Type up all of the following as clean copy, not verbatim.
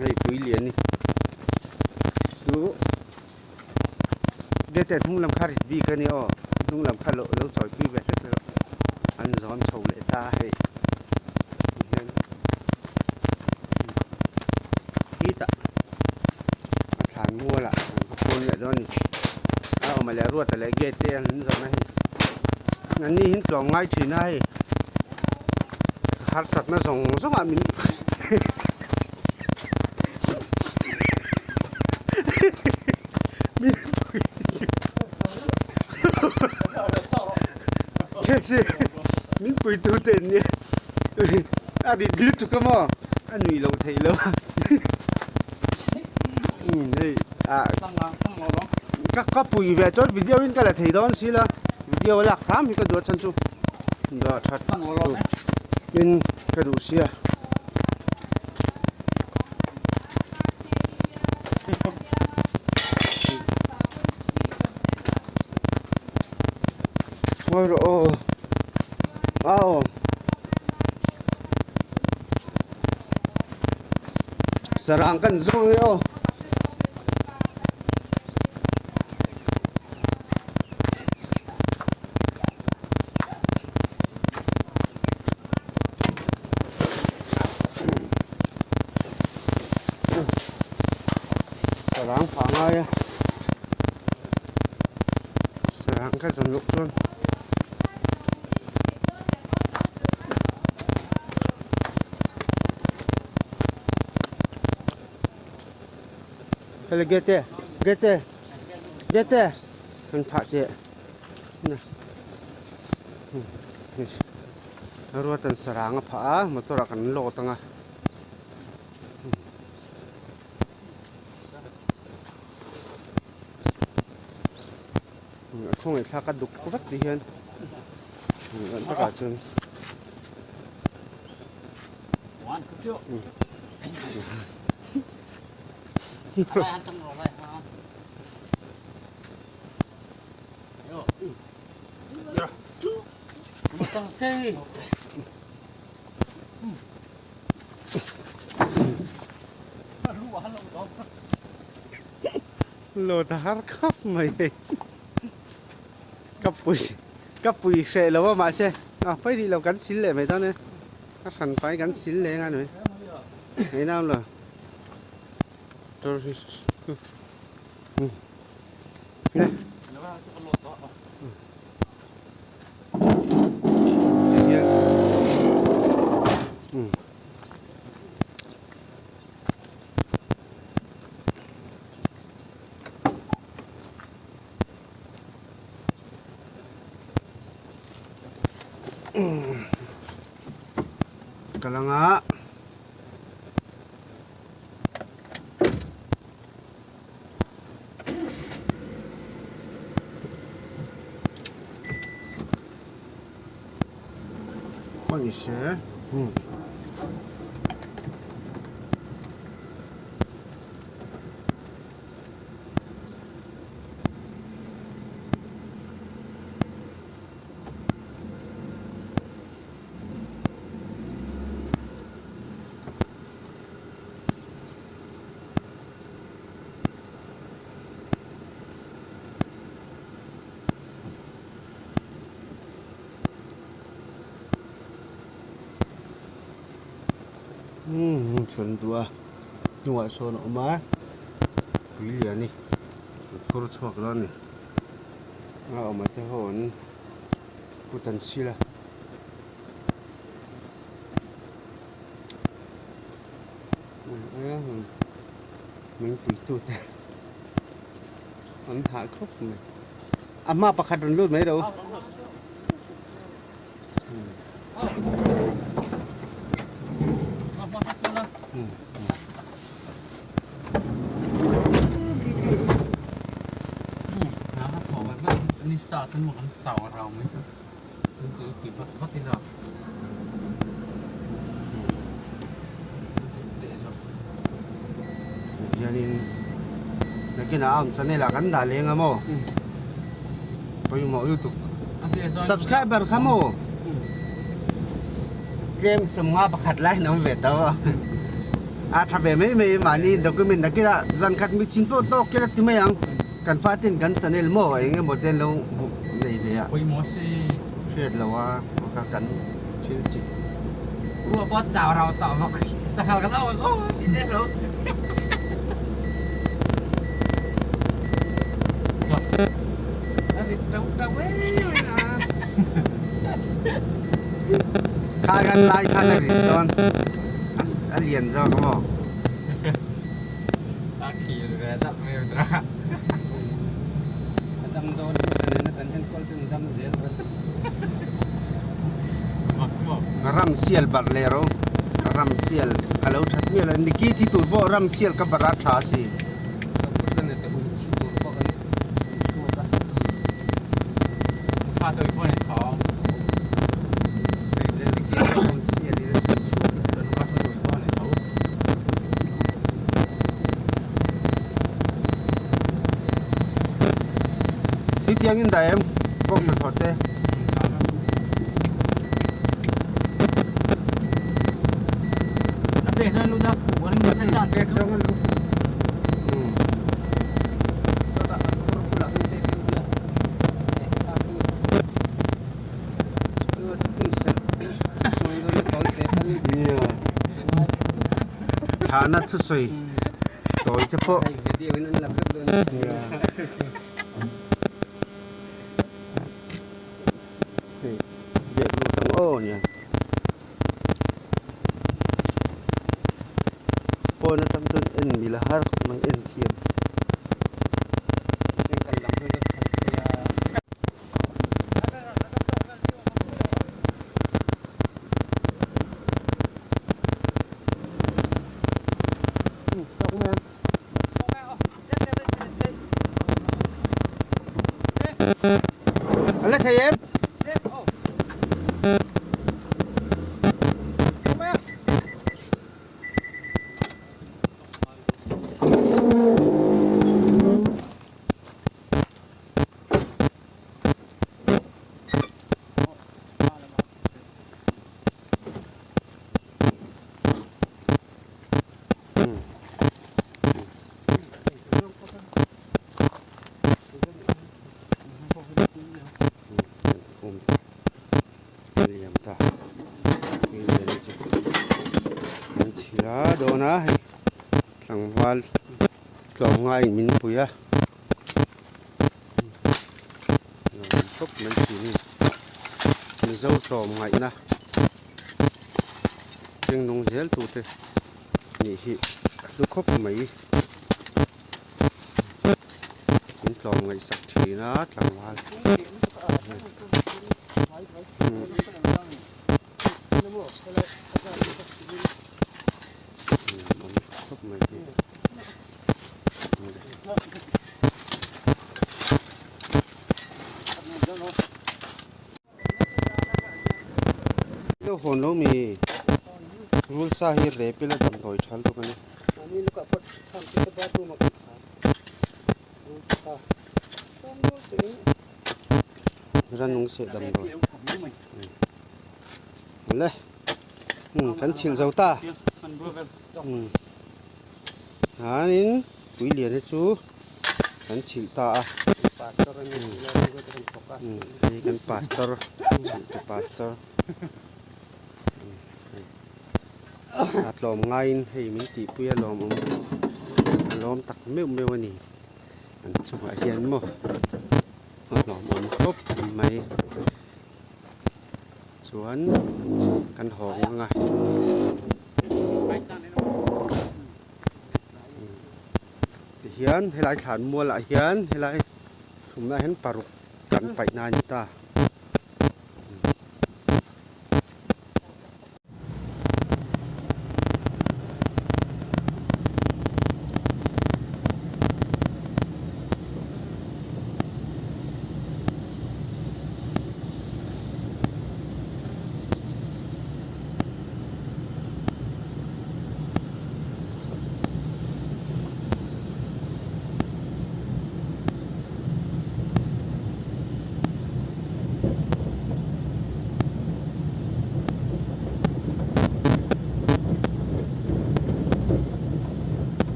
ให้ปุ๋ยเหรียญนี่ดูเดี๋ยวแต่ทุ่งลำคาดบีกันนี่ทุ่งลำคาดเราสอยปุ๋ยแบบนี้อันซ้อมโชว์เลยตาให้ที่ตะฐานมัวละคนเนี่ยตอนนี้เอามาแล้วรวดแต่ละเกตเตี้ยนั่นสมัยงั้นนี่หินกล่องไม้ถือได้คัดสัตว์มาส่งอันมินมินปุยตูเต็นเนี่ยอดีตดื้อทุกข์มั้งอันนี้เราเทแล้วนี่ก็ปุยแบบจดวิดีโออินก็เลยเทดอนสิละวิดีโอหลักพร้อมมีก็ดูฉันจูดูชัดอินก็ดูสิอ่ะโอ้โหอ้าวสร้างกันสูงเลยสร้างฝังอะไรสร้างกันจนลุกจนKalau gete, kan pak je, nah, ruatan serang apa, motor akan lo tengah, không phải thà cắt đục vắt đi hen, vẫn tất cả chân. Lô ta hát khóc mày cắp bụi xe lâu mà xe phải đi lâu gắn xín lệ mày tao nè các sản phải gắn xín lệ ngay rồi thế nào là nè kalau nggak manis ya chuẩn tua nhưng số nó má quý liền đi thua cho cái đó này mà thế hồn của tần xí là mình bị tụt anh hạ khóc này mà bạc hạt luôn mấy đâuนี่สาวทั้งหมดสาวเราไหมคือกี่วัดที่เราอย่างนี้นักกินอาหารจะเนี่ยละกันด่าเลี้ยงอะโม่ไปอยู่หม้อยูทูบ subscriber ครับโม่เกมสมงาประคัดไล่น้องเวทตัว ทำแบบไม่มานี่ด็อกิเมนต์นักกีฬาจันขัดมีชิ้นโปโต้กีฬาที่ไม่ยังกันฟาตินกันชาแนลโม่เองโมเดลเราในเบียร์เชื่อเราว่ากันชื่อจิรู้ว่าพ่อเจ้าเราต่อมาสักครั้งกันแล้วก็สิเด้รู้เราเว้ยข้ากันไล่ข้าได้ตอนเรียนเจ้าก็บอกตาขี้เลยตัดไม่ตราจำโดนกันเห็นคนจึงจำเสียเลยรัมเซียลบัตเลโรรัมเซียลอะไรอุทัดเมียลนิกิที่ตัวบ่รัมเซียลกับบาราทราสีข้าตัวพ่อในท้องที่เตียงยินได้เอ็มพวกมันพอเต้เด็กฉันรู้จักฝูงนี่ฉันจัดเด็กฉันรู้ฝูงฐานะทุสุยต่อยจะพอเดี๋ยวนั้นหลับก็โดนเด็กรู้ตั้งโอ้เนี่ยโฟนทำจนเอ็นมีละหาร์มันเอ็นเทียมอะไรเทียมโดนะสังวาลกล่องง่ายมินปุยอะพบมันสีนี่มีเจ้าสอมง่ายนะเรื่องนงเสียตัวเตนี่ฮิลูกคบไหมมินกล่องง่ายสักทีนะสังวาลเดี๋ยวคนเรามีรูลสาฮีเรปิลดัมถอยทัลตัวกันนี่ลูกกับทำที่บ้านดูมารันนุ่งเสดัมถอยเลยกันชิลเจ้าตานี่ปุยเลียนจูกันชิลตานี่กันพาสเตอร์ชิลพาสเตอร์อัดลมง่ายให้มีตีปุยลมตักเมื่อวันนี้อันช่วยเฮียนมั้งลมครบไหมสวนกันหองไงเฮียนให้หลายฐานมัวละเฮียนให้หลายผมได้เห็นปลารุกกันไปนานตา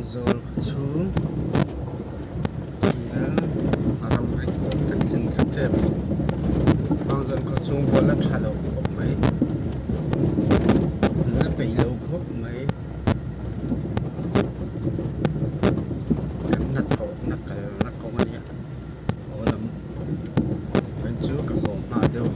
Zol kachung ya aram record kading kapte zol kachung bola thalo khop mai na peilo khop mai na to na kal na ko mania olam benchu ka ko ha deu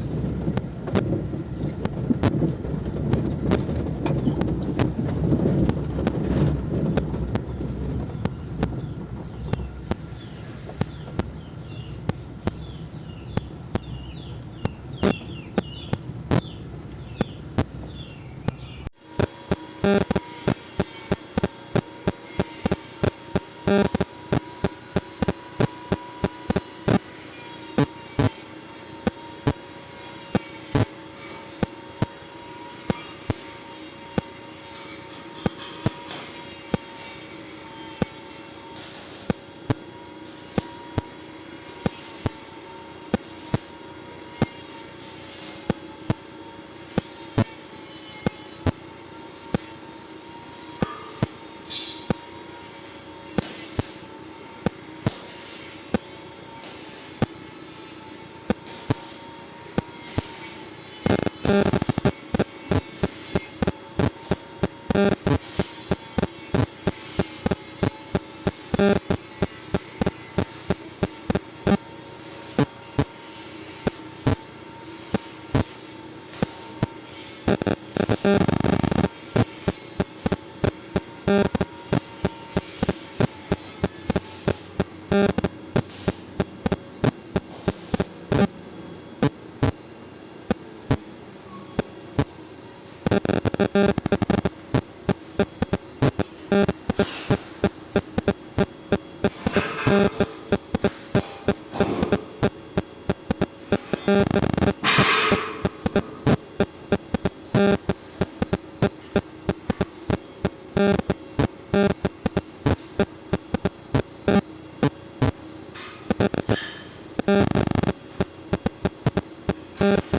you